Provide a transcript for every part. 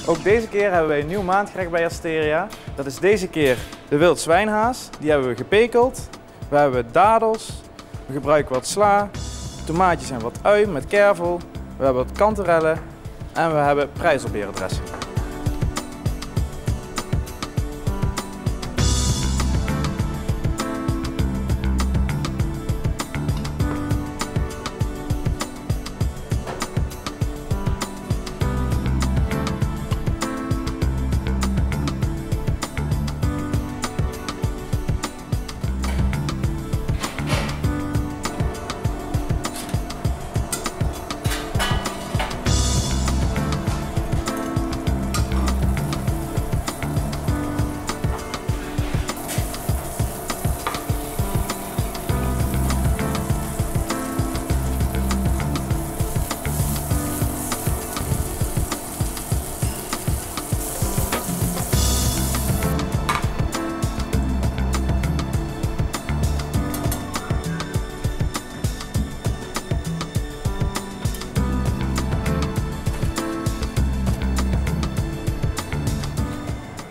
Ook deze keer hebben wij een nieuw maandgerecht bij Asteria. Dat is deze keer de wild zwijnhaas. Die hebben we gepekeld. We hebben dadels. We gebruiken wat sla, tomaatjes en wat ui met kervel. We hebben wat kanterellen en we hebben prijzelberendressing.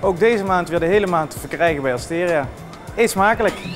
Ook deze maand weer de hele maand te verkrijgen bij Asteria. Eet smakelijk!